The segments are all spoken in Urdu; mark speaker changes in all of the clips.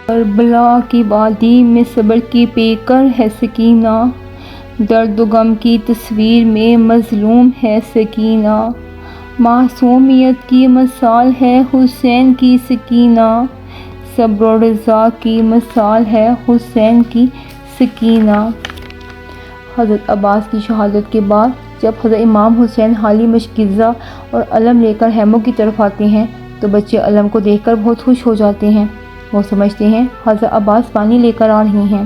Speaker 1: کربلا کی وادی میں صبر کی پیکر ہے سکینہ، درد و غم کی تصویر میں مظلوم ہے سکینہ، معصومیت کی مثال ہے حسین کی سکینہ، صبر و رضا کی مثال ہے حسین کی سکینہ۔ حضرت عباس کی شہادت کے بعد جب حضرت امام حسین حالی مشکیزہ اور علم لے کر خیموں کی طرف آتے ہیں تو بچے علم کو دیکھ کر بہت خوش ہو جاتے ہیں۔ وہ سمجھتے ہیں حضرت عباس پانی لے کر آ رہے ہیں۔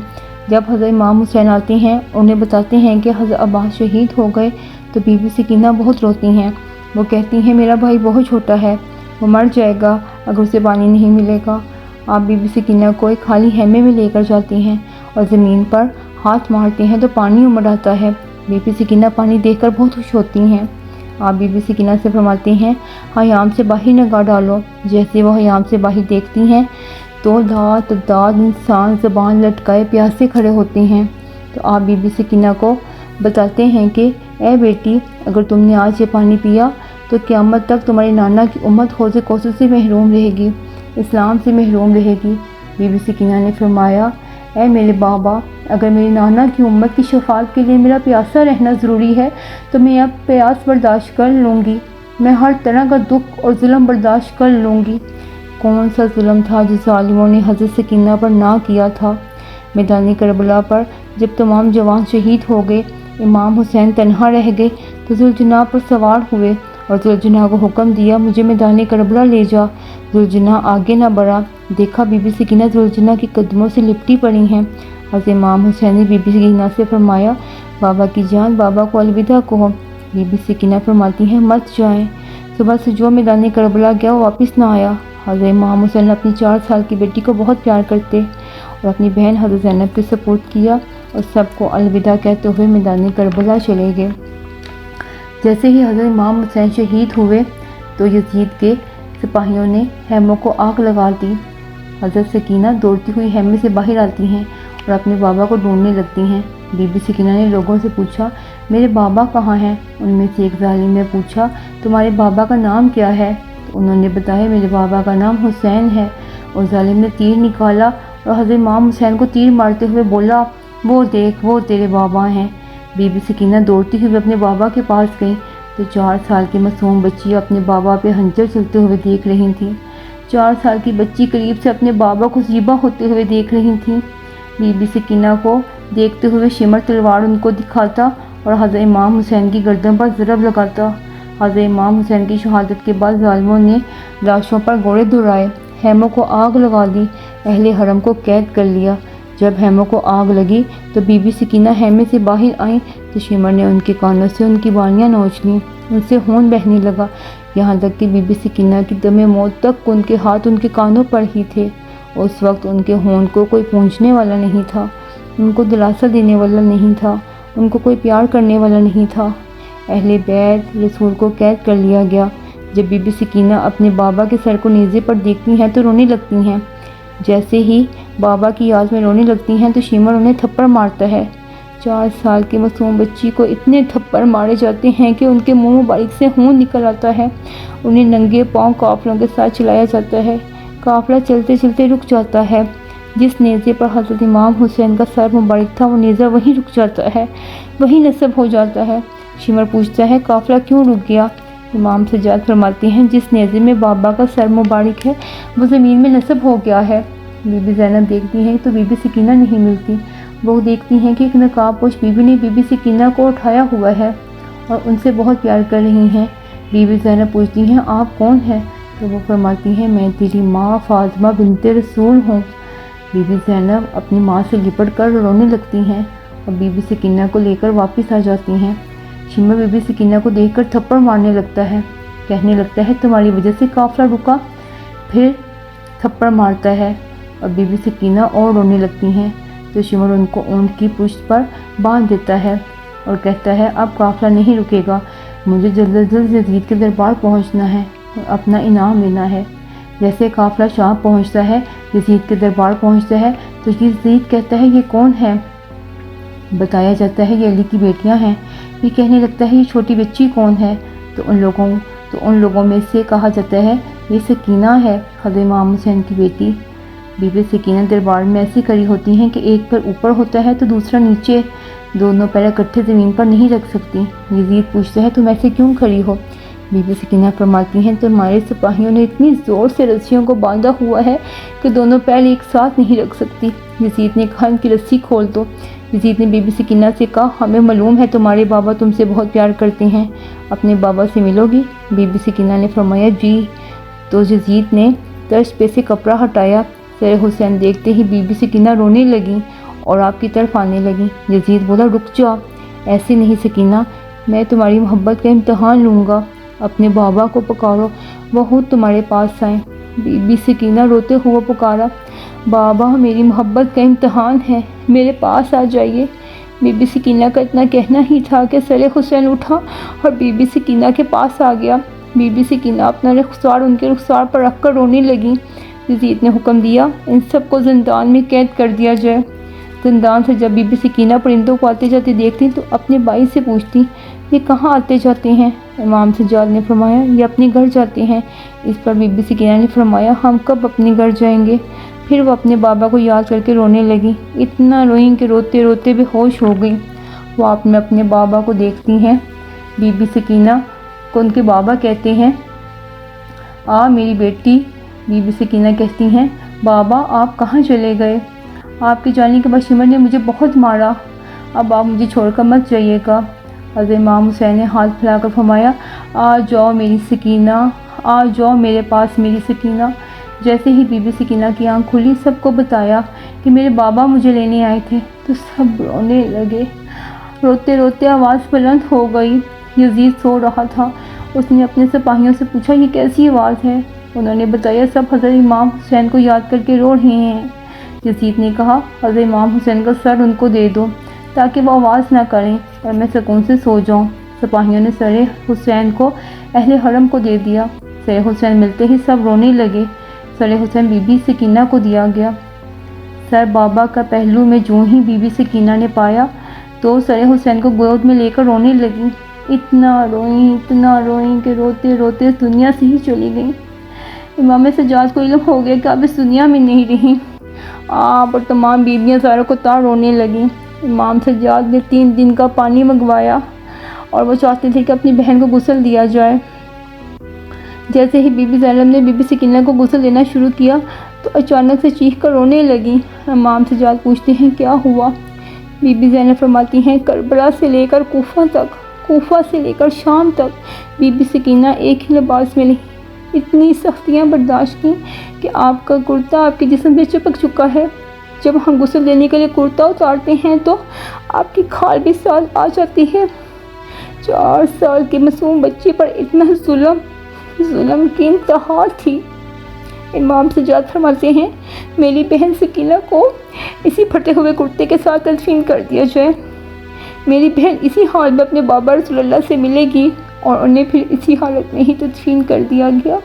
Speaker 1: جب حضرت امام حسین آتے ہیں انہیں بتاتے ہیں کہ حضرت عباس شہید ہو گئے تو بی بی سکینہ بہت روتی ہیں۔ وہ کہتی ہیں میرا بھائی بہت چھوٹا ہے، وہ مر جائے گا اگر اسے پانی نہیں ملے گا۔ آپ بی بی سکینہ کو ایک خالی خیمے میں لے کر جاتے ہیں اور زمین پر ہاتھ مارتے ہیں تو پانی امڑ آتا ہے۔ بی بی سکینہ پانی دیکھ کر بہت خوش ہوتی ہیں۔ آپ بی بی سکینہ سے فرماتے ہیں حیام سے باہر نگاہ ڈالو۔ جیسے وہ حیام سے باہر دیکھتی ہیں تو داد انسان زبان لٹکائے پیاسے کھڑے ہوتے ہیں۔ تو آپ بی بی سکینہ کو بتاتے ہیں کہ اے بیٹی، اگر تم نے آج یہ پانی پیا تو قیامت تک تمہاری نانا کی امت حوض کوثر سے محروم رہے گی، اسلام سے محروم رہے گی۔ بی بی سکینہ نے فرمایا اے میرے بابا، اگر میری نانا کی امت کی شفاعت کے لیے میرا پیاسا رہنا ضروری ہے تو میں اب پیاس برداشت کر لوں گی، میں ہر طرح کا دکھ اور ظلم برداشت کر لوں گی۔ کون سا ظلم تھا جو ظالموں نے حضرت سکینہ پر نہ کیا تھا؟ میدان کربلا پر جب تمام جوان شہید ہو گئے، امام حسین تنہا رہ گئے تو ذوالجناح پر سوار ہوئے اور ذوالجناح کو حکم دیا مجھے میدان کربلا لے جا۔ ذوالجناح آگے نہ بڑھا، دیکھا بی بی سکینہ ذوالجناح کے قدموں سے لپٹی پڑی ہیں۔ حضرت امام حسین نے بی بی سکینہ سے فرمایا بابا کی جان، بابا کو الوداع کہو۔ بی بی سکینہ فرماتی ہیں مت جائیں، صبح سے جو میدان کربلا گیا وہ واپس نہ آیا۔ حضرت امام حسین اپنی 4 سال کی بیٹی کو بہت پیار کرتے اور اپنی بہن حضرت زینب کے سپرد کیا اور سب کو الوداع کہتے ہوئے میدان کربلا چلے گئے۔ جیسے ہی حضرت امام حسین شہید ہوئے تو یزید کے سپاہیوں نے خیموں کو آگ لگا دی۔ حضرت سکینہ دوڑتی ہوئی خیمے سے باہر آتی ہیں اور اپنے بابا کو ڈھونڈنے لگتی ہیں۔ بی بی سکینہ نے لوگوں سے پوچھا میرے بابا کہاں ہیں؟ ان میں سے ایک ظالم نے پوچھا تمہارے بابا کا نام کیا ہے؟ تو انہوں نے بتایا میرے بابا کا نام حسین ہے، اور ظالم نے تیر نکالا اور حضرت امام حسین کو تیر مارتے ہوئے بولا وہ دیکھ وہ تیرے بابا ہیں۔ بی بی سکینہ دوڑتی ہوئے اپنے بابا کے پاس گئی تو 4 سال کی معصوم بچی اپنے بابا پہ خنجر چلتے ہوئے دیکھ رہی تھی۔ 4 سال کی بچی قریب سے اپنے بابا کو ذبح ہوتے ہوئے دیکھ رہی تھی۔ بی بی سکینہ کو دیکھتے ہوئے شمر تلوار ان کو دکھاتا اور حضرت امام حسین کی گردن پر ضرب لگاتا۔ حضرت امام حسین کی شہادت کے بعد ظالموں نے لاشوں پر گوڑے دہرائے، خیموں کو آگ لگا دی، اہل حرم کو قید کر لیا۔ جب خیموں کو آگ لگی تو بی بی سکینہ خیمے سے باہر آئیں تو شمر نے ان کے کانوں سے ان کی بالیاں نوچ لیں، ان سے خون بہنے لگا، یہاں تک کہ بی بی سکینہ کی دم موت تک ان کے ہاتھ ان کے کانوں پر ہی تھے۔ اس وقت ان کے خون کو کوئی پونچھنے والا نہیں تھا، ان کو دلاسا دینے والا نہیں تھا، ان کو کوئی پیار کرنے والا نہیں تھا۔ اہل بیت رسول کو قید کر لیا گیا۔ جب بی بی سکینہ اپنے بابا کے سر کو نیزے پر دیکھتی ہیں تو رونے لگتی ہیں۔ جیسے ہی بابا کی یاد میں رونے لگتی ہیں تو شمر انہیں تھپڑ مارتا ہے۔ 4 سال کی معصوم بچی کو اتنے تھپڑ مارے جاتے ہیں کہ ان کے منہ مبارک سے خون نکل آتا ہے۔ انہیں ننگے پاؤں قافلوں کے ساتھ چلایا جاتا ہے، قافلہ چلتے چلتے رک جاتا ہے، جس نیزے پر حضرت امام حسین کا سر مبارک تھا وہ نیزہ وہیں رک جاتا ہے، وہیں نصب ہو جاتا ہے۔ شمر پوچھتا ہے قافلہ کیوں رک گیا؟ امام سجاد فرماتے ہیں جس نیزے میں بابا کا سر مبارک ہے وہ زمین میں نصب ہو گیا ہے۔ بی بی زینب دیکھتی ہیں تو بی بی سکینہ نہیں ملتی۔ وہ دیکھتی ہیں کہ ایک نقاب پوش بی بی نے بی بی سکینہ کو اٹھایا ہوا ہے اور ان سے بہت پیار کر رہی ہیں۔ بی بی زینب پوچھتی ہیں آپ کون ہیں؟ تو وہ فرماتی ہیں میں تیری ماں فاطمہ بنت رسول ہوں۔ بی بی زینب اپنی ماں سے لپٹ کر رونے لگتی ہیں اور بی بی سکینہ کو لے کر واپس آ جاتی ہیں۔ شمر بی بی سکینہ کو دیکھ کر تھپڑ مارنے لگتا ہے، کہنے لگتا ہے تمہاری وجہ سے قافلہ رکا، پھر تھپڑ مارتا ہے اور بی بی سکینہ اور رونے لگتی ہیں۔ تو شمر ان کو اونٹ کی پشت پر باندھ دیتا ہے اور کہتا ہے اب قافلہ نہیں رکے گا، مجھے جلد از جلد یزید کے دربار پہنچنا ہے اور اپنا انعام لینا ہے۔ جیسے قافلہ شام پہنچتا ہے، یزید کے دربار پہنچتا ہے تو یزید کہتا ہے یہ کون ہے؟ بتایا جاتا ہے یہ علی کی بیٹیاں ہیں۔ یہ کہنے لگتا ہے یہ چھوٹی بچی کون ہے؟ تو ان لوگوں میں سے کہا جاتا ہے یہ سکینہ ہے، حضرت امام حسین کی بیٹی۔ بی بی سکینہ دربار میں ایسی کھڑی ہوتی ہیں کہ ایک پیر اوپر ہوتا ہے تو دوسرا نیچے، دونوں پیر اکٹھے زمین پر نہیں رکھ سکتی۔ یزید پوچھتا ہے تم ایسے کیوں کھڑی ہو؟ بی بی سکینہ فرماتی ہیں تمہارے سپاہیوں نے اتنی زور سے رسیوں کو باندھا ہوا ہے کہ دونوں پیر ایک ساتھ نہیں رکھ سکتی۔ یزید نے کہا ان کی رسی کھول دو۔ یزید نے بی بی سکینہ سے کہا ہمیں معلوم ہے تمہارے بابا تم سے بہت پیار کرتے ہیں، اپنے بابا سے ملو گی؟ بی بی سکینہ نے فرمایا جی۔ تو یزید نے ترس پہ سے کپڑا ہٹایا۔ سر حسین دیکھتے ہی بی بی سکینہ رونے لگیں اور آپ کی طرف آنے لگیں۔ یزید بولا رک جاؤ، ایسے نہیں سکینہ، میں تمہاری محبت کا امتحان لوں گا، اپنے بابا کو پکارو، وہ خود تمہارے پاس آئیں۔ بی بی سکینہ روتے ہوئے پکارا بابا میری محبت کا امتحان ہے، میرے پاس آ جائیے۔ بی بی سکینہ کا اتنا کہنا ہی تھا کہ سر حسین اٹھا اور بی بی سکینہ کے پاس آ گیا۔ بی بی سکینہ اپنا رخسار ان کے رخسار پر رکھ کر رونے لگیں۔ یزید نے حکم دیا ان سب کو زندان میں قید کر دیا جائے۔ زندان سے جب بی بی سکینہ پرندوں کو آتے جاتے دیکھتی تو اپنے بھائی سے پوچھتی یہ کہاں آتے جاتے ہیں؟ امام سجاد نے فرمایا یہ اپنے گھر جاتے ہیں۔ اس پر بی بی سکینہ نے فرمایا ہم کب اپنے گھر جائیں گے؟ پھر وہ اپنے بابا کو یاد کر کے رونے لگیں، اتنا روئیں کہ روتے روتے بے ہوش ہو گئیں۔ وہ آپ میں اپنے بابا کو دیکھتی ہیں۔ بی بی سکینہ کو ان کے بابا کہتے ہیں میری بیٹی۔ بی بی سکینہ کہتی ہیں بابا آپ کہاں چلے گئے؟ آپ کے جانے کے بعد شمر نے مجھے بہت مارا، اب آپ مجھے چھوڑ کر مت جائیے گا۔ حضرت امام حسین نے ہاتھ پھیلا کر فرمایا آ جاؤ میری سکینہ، آ جاؤ میرے پاس میری سکینہ۔ جیسے ہی بی بی سکینہ کی آنکھ کھلی سب کو بتایا کہ میرے بابا مجھے لینے آئے تھے تو سب رونے لگے، روتے روتے آواز بلند ہو گئی۔ یزید سو رہا تھا، اس نے اپنے سپاہیوں سے پوچھا یہ کیسی آواز ہے؟ انہوں نے بتایا سب حضرت امام حسین کو یاد کر کے رو رہے ہیں۔ یزید نے کہا حضرت امام حسین کا سر ان کو دے دو تاکہ وہ آواز نہ کریں اور میں سکون سے سو جاؤں۔ سپاہیوں نے سر حسین کو اہل حرم کو دے دیا۔ سر حسین ملتے ہی سب رونے لگے۔ سر حسین بی بی سکینہ کو دیا گیا۔ سر بابا کا پہلو میں جو ہی بی بی سکینہ نے پایا تو سر حسین کو گود میں لے کر رونے لگی، اتنا روئیں کہ روتے روتے اس دنیا سے ہی چلی گئیں۔ امام سجاد کو علم ہو گیا کہ اب اس دنیا میں نہیں رہیں۔ آپ اور تمام بیویاں زاروں کو تار رونے لگیں۔ امام سجاد نے 3 دن کا پانی منگوایا اور وہ چاہتے تھے کہ اپنی بہن کو غسل دیا جائے۔ جیسے ہی بی بی زینب نے بی بی سکینہ کو غسل دینا شروع کیا تو اچانک سے چیخ کر رونے لگیں۔ امام سجاد پوچھتے ہیں کیا ہوا؟ بی بی زینب فرماتی ہیں کربلا سے لے کر کوفہ تک، کوفہ سے لے کر شام تک بی بی سکینہ ایک ہی لباس میں رہی، اتنی سختیاں برداشت کی کہ آپ کا کرتا آپ کے جسم سے چپک چکا ہے۔ جب ہم غسل دینے کے لیے کرتا اتارتے ہیں تو آپ کی کھال بھی ساتھ آ جاتی ہے۔ 4 سال کی معصوم بچی پر اتنا ظلم کی انتہا تھی۔ امام سجاد فرماتے ہیں میری بہن سکینہ کو اسی پھٹے ہوئے کرتے کے ساتھ تدفین کر دیا جائے، میری بہن اسی حال میں اپنے بابا رسول اللہ سے ملے گی اور انہیں پھر اسی حالت میں ہی تدفین کر دیا گیا۔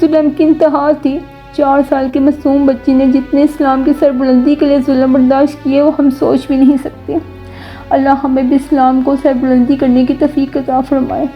Speaker 1: ظلم کی انتہا تھی۔ 4 سال کی معصوم بچی نے جتنے اسلام کی سربلندی کے لیے ظلم برداشت کیے وہ ہم سوچ بھی نہیں سکتے۔ اللہ ہمیں بھی اسلام کو سربلندی کرنے کی توفیق عطا فرمائے۔